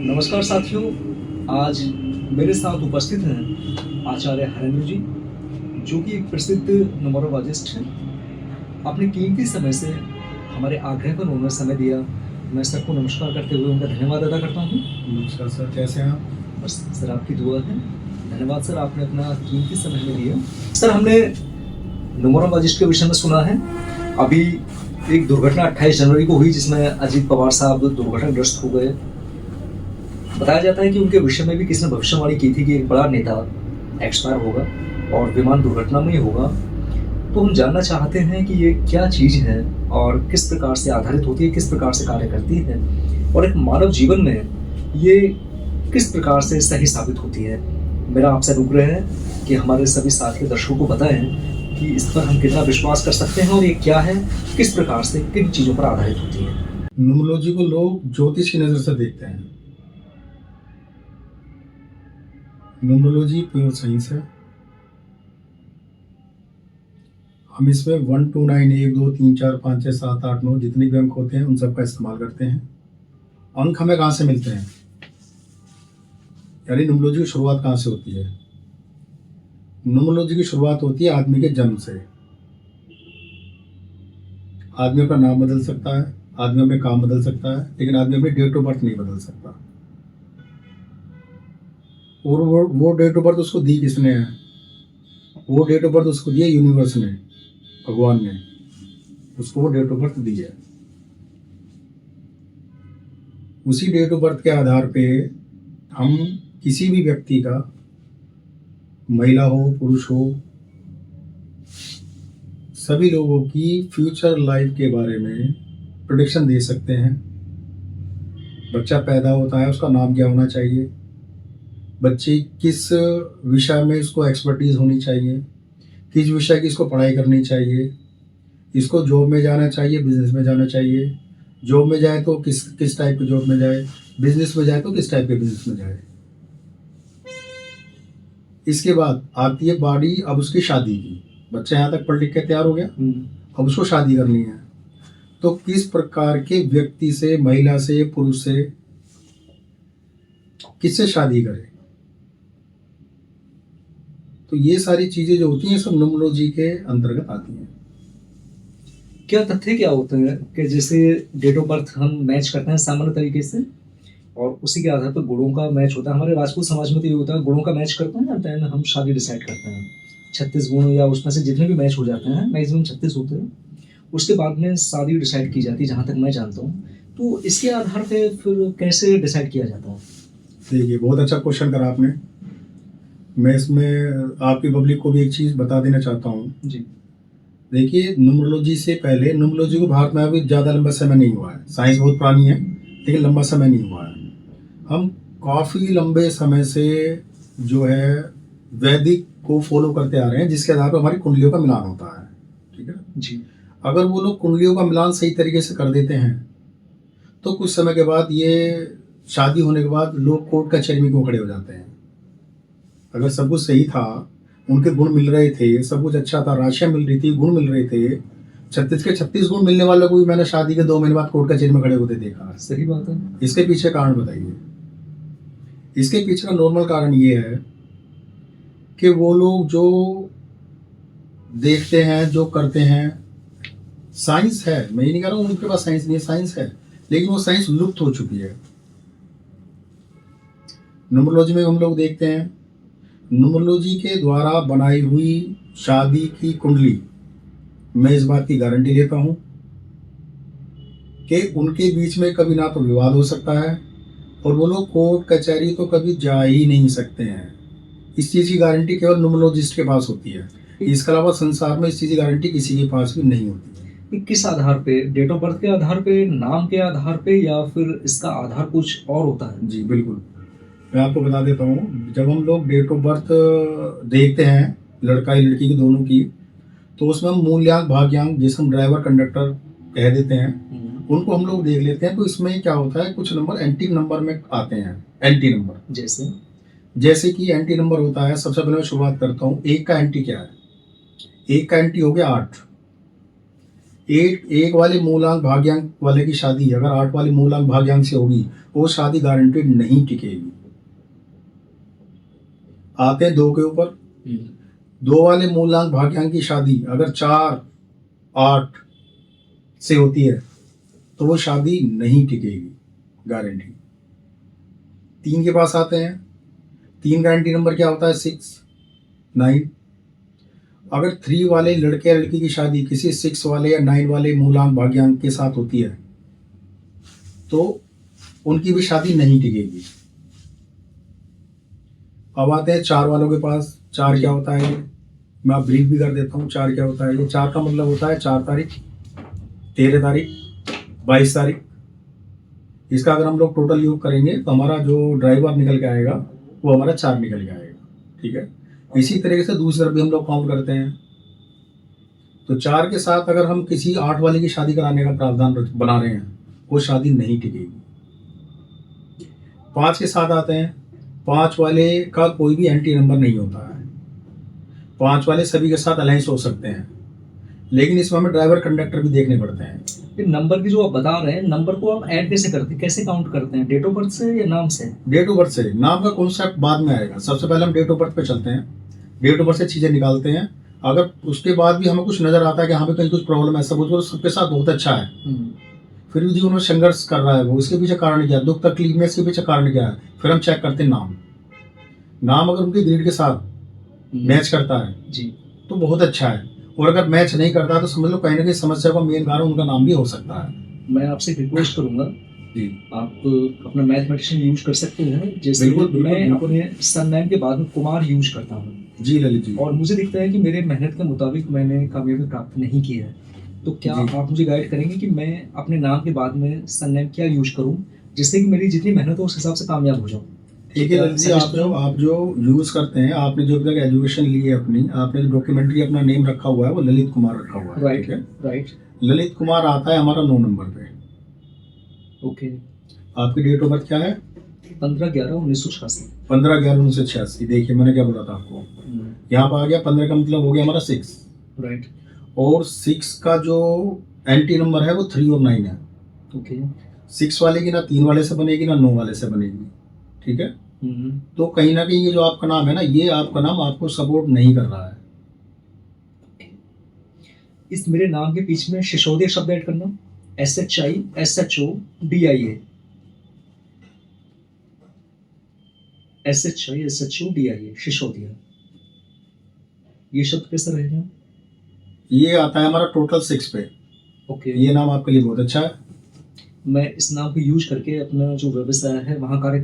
नमस्कार साथियों, आज मेरे साथ उपस्थित हैं आचार्य हरेंद्र जी, जो कि एक प्रसिद्ध न्यूमरोलॉजिस्ट हैं। अपने कीमती समय से हमारे आग्रह पर उन्होंने समय दिया। मैं सबको नमस्कार करते हुए उनका धन्यवाद अदा करता हूँ। नमस्कार सर, कैसे हैं आप? बस सर, आपकी दुआ है। धन्यवाद सर, आपने अपना कीमती समय हमें दिया। सर, हमने न्यूमरोलॉजिस्ट के विषय में सुना है। अभी एक दुर्घटना 28 जनवरी को हुई, जिसमें अजीत पवार साहब दुर्घटनाग्रस्त हो गए। बताया जाता है कि उनके विषय में भी किसी ने भविष्यवाणी की थी कि एक बड़ा नेता एक्सपायर होगा और विमान दुर्घटना में ही होगा। तो हम जानना चाहते हैं कि ये क्या चीज़ है और किस प्रकार से आधारित होती है, किस प्रकार से कार्य करती है, और एक मानव जीवन में ये किस प्रकार से सही साबित होती है। मेरा आपसे अनुग्रह है कि हमारे सभी साथी दर्शकों को बताएं कि इस पर हम कितना विश्वास कर सकते हैं और ये क्या है, किस प्रकार से, किन चीज़ों पर आधारित होती है। न्यूमरोलॉजी को लोग ज्योतिष की नज़र से देखते हैं। न्यूमरोलॉजी प्योर साइंस है। हम इसमें 1 2 9 1 2 3 4 5 6 7 8 9 जितने भी अंक होते हैं उन सब का इस्तेमाल करते हैं। अंक हमें कहाँ से मिलते हैं, यानी न्यूमरोलॉजी की शुरुआत कहाँ से होती है? न्यूमरोलॉजी की शुरुआत होती है आदमी के जन्म से। आदमी अपना नाम बदल सकता है, आदमी अपने काम बदल सकता है, लेकिन आदमी अपनी डेट ऑफ बर्थ नहीं बदल सकता। और वो डेट ऑफ बर्थ उसको दी किसने है? वो डेट ऑफ बर्थ उसको दिया यूनिवर्स ने, भगवान ने उसको वो डेट ऑफ बर्थ दी है। उसी डेट ऑफ बर्थ के आधार पे हम किसी भी व्यक्ति का, महिला हो पुरुष हो, सभी लोगों की फ्यूचर लाइफ के बारे में प्रेडिक्शन दे सकते हैं। बच्चा पैदा होता है, उसका नाम क्या होना चाहिए, बच्चे किस विषय में इसको एक्सपर्टीज होनी चाहिए, किस विषय की इसको पढ़ाई करनी चाहिए, इसको जॉब में जाना चाहिए, बिजनेस में जाना चाहिए, जॉब में जाए तो किस टाइप की जॉब में जाए, बिजनेस में जाए तो किस टाइप के बिजनेस में जाए। इसके बाद आती है बारी अब उसकी शादी की। बच्चा यहाँ तक पढ़ लिख के तैयार हो गया, अब उसको शादी करनी है, तो किस प्रकार के व्यक्ति से, महिला से, पुरुष से, किससे शादी करे। तो ये सारी चीजें जो होती हैं सब न्यूमरोलॉजी के अंतर्गत आती हैं। क्या तथ्य क्या होते हैं कि जैसे डेट ऑफ बर्थ हम मैच करते हैं सामान्य तरीके से, और उसी के आधार पर गुणों का मैच होता है। हमारे राजपूत समाज में तो ये होता है, गुणों का मैच करते हैं, देन हम शादी डिसाइड करते हैं। 36 गुण या उसमें से जितने भी मैच हो जाते हैं, मैक्सिमम 36 होते हैं, उसके बाद में शादी डिसाइड की जाती है, जहाँ तक मैं जानता हूँ। तो इसके आधार पे फिर कैसे डिसाइड किया जाता है? देखिए, बहुत अच्छा क्वेश्चन करा आपने। मैं इसमें आपकी पब्लिक को भी एक चीज़ बता देना चाहता हूँ जी। देखिए, न्यूमरोलॉजी से पहले, न्यूमरोलॉजी को भारत में अभी ज़्यादा लंबा समय नहीं हुआ है। साइंस बहुत पुरानी है, लेकिन लंबा समय नहीं हुआ है। हम काफ़ी लंबे समय से जो है वैदिक को फॉलो करते आ रहे हैं, जिसके आधार पर हमारी कुंडलियों का मिलान होता है। ठीक है जी। अगर वो लोग कुंडलियों का मिलान सही तरीके से कर देते हैं तो कुछ समय के बाद, ये शादी होने के बाद, लोग कोर्ट कचहरी में क्यों खड़े हो जाते हैं? अगर सब कुछ सही था, उनके गुण मिल रहे थे, सब कुछ अच्छा था, राशियाँ मिल रही थी, गुण मिल रहे थे, 36 के 36 गुण मिलने वालों को भी मैंने शादी के 2 महीने बाद कोर्ट कचहरी में खड़े होते देखा। सही बात है। इसके पीछे कारण बताइए। इसके पीछे का नॉर्मल कारण ये है कि वो लोग जो देखते हैं, जो करते हैं, साइंस है, मैं ये नहीं कह रहा हूँ उनके पास साइंस नहीं है, साइंस है, लेकिन वो साइंस लुप्त हो चुकी है। न्यूमरोलॉजी में हम लोग देखते हैं, न्यूमरोलॉजी के द्वारा बनाई हुई शादी की कुंडली, मैं इस बात की गारंटी देता हूं कि उनके बीच में कभी ना तो विवाद हो सकता है, और वो लोग कोर्ट कचहरी तो कभी जा ही नहीं सकते हैं। इस चीज़ की गारंटी केवल न्यूमरोलॉजिस्ट के पास होती है। इसके अलावा संसार में इस चीज़ की गारंटी किसी के पास भी नहीं होती है। किस आधार पे? डेट ऑफ बर्थ के आधार पे, नाम के आधार पे, या फिर इसका आधार कुछ और होता है? जी बिल्कुल, मैं आपको बता देता हूँ। जब हम लोग डेट ऑफ बर्थ देखते हैं, लड़का या लड़की की दोनों की, तो उसमें हम मूल्यांक, भाग्यांक, जिसे हम ड्राइवर कंडक्टर कह देते हैं, उनको हम लोग देख लेते हैं। तो इसमें क्या होता है, कुछ नंबर एंटी नंबर में आते हैं। एंटी नंबर जैसे कि एंटी नंबर होता है, सबसे पहले मैं शुरुआत करता हूँ। 1 का एंटी क्या है? 1 का एंटी हो गया 8। एक वाले मूलांक भाग्यांक वाले की शादी अगर 8 वाले मूलांक भाग्यांक से होगी वो शादी गारंटेड नहीं टिकेगी। आते हैं 2 के ऊपर। 2 वाले मूलांक भाग्यांक की शादी अगर 4, 8 से होती है तो वो शादी नहीं टिकेगी, गारंटी। 3 के पास आते हैं। 3 गारंटी नंबर क्या होता है? 6, 9। अगर 3 वाले लड़के या लड़की की शादी किसी 6 वाले या 9 वाले मूलांक भाग्यांक के साथ होती है तो उनकी भी शादी नहीं टिकेगी। अब आते हैं 4 वालों के पास। 4 क्या होता है? मैं आप ब्रीफ भी कर देता हूँ। 4 क्या होता है? ये 4 का मतलब होता है 4 तारीख, 13 तारीख, 22 तारीख। इसका अगर हम लोग टोटल योग करेंगे तो हमारा जो ड्राइवर निकल के आएगा वो हमारा 4 निकल के आएगा। ठीक है। इसी तरीके से दूसरी तरफ भी हम लोग काउंट करते हैं तो 4 के साथ अगर हम किसी 8 वाले की शादी कराने का प्रावधान बना रहे हैं वो शादी नहीं टिकेगी। 5 के साथ आते हैं। 5 वाले का कोई भी एंटी नंबर नहीं होता है। 5 वाले सभी के साथ अलायंस हो सकते हैं लेकिन इसमें हमें ड्राइवर कंडक्टर भी देखने पड़ते हैं। ये नंबर की जो आप बता रहे हैं, नंबर को आप ऐड कैसे करते हैं, कैसे काउंट करते हैं? डेट ऑफ बर्थ से या नाम से? डेट ऑफ बर्थ से। नाम का कॉन्सेप्ट बाद में आएगा। सबसे पहले हम डेट ऑफ बर्थ पे चलते हैं। डेट ऑफ बर्थ से चीज़ें निकालते हैं। अगर उसके बाद भी हमें कुछ नजर आता है कि हाँ पे कहीं कुछ प्रॉब्लम है, सब कुछ सबके साथ बहुत अच्छा है, फिर भी जीवन में संघर्ष कर रहा है वो, इसके पीछे कारण क्या है, दुख तकलीफ में इसके पीछे कारण क्या है, फिर हम चेक करते हैं नाम अगर उनके ग्रेड के साथ मैच करता है जी तो बहुत अच्छा है, और अगर मैच नहीं करता तो समझ लो कहीं ना कहीं समस्या का मेन कारण उनका नाम भी हो सकता है। मैं आपसे रिक्वेस्ट करूंगा जी आप अपना मैथमेटिशियन यूज कर सकते हैं। जैसे बिल्कुल, मैं बिल्कुल। अपने सरनेम के बाद में कुमार यूज करता हूँ जी ललित जी। और मुझे दिखता है कि मेरे मेहनत के मुताबिक मैंने कामयाबी प्राप्त नहीं की है। तो क्या जी। आप मुझे गाइड करेंगे कि मैं अपने नाम के बाद में सरनेम क्या यूज करूँ जिससे कि मेरी जितनी मेहनत हो उस हिसाब से कामयाब हो जाऊँ? ठीक है ललित जी। आप जो यूज करते हैं, आपने जो अभी तक एजुकेशन ली है अपनी, आपने जो डॉक्यूमेंट्री अपना नेम रखा हुआ है वो ललित कुमार रखा हुआ है। राइट ठीक है। राइट ललित कुमार आता है हमारा 9 नंबर पे। ओके। आपकी डेट ऑफ बर्थ क्या है? 15/11/1986। 15/11/1986। देखिए मैंने क्या बोला था आपको, यहाँ पर आ गया 15 का मतलब हो गया हमारा 6, राइट और 6 का जो एंटी नंबर है वो 3 और 9 है। ओके। 6 वाले की ना 3 वाले से बनेगी ना 9 वाले से बनेगी। ठीक है। तो कहीं ना कहीं ये जो आपका नाम है ना, ये आपका नाम आपको सपोर्ट नहीं कर रहा है। इस मेरे नाम के बीच में सिसोदिया शब्द ऐड करना, SHISHODIA, SHISHODIA, सिसोदिया, ये शब्द कैसा रहेगा? ये आता है हमारा टोटल 6 पे। ओके। ये नाम आपके लिए बहुत अच्छा है। मैं इस नाम को यूज करके अपना जो व्यवसाय है वहाँ कार्य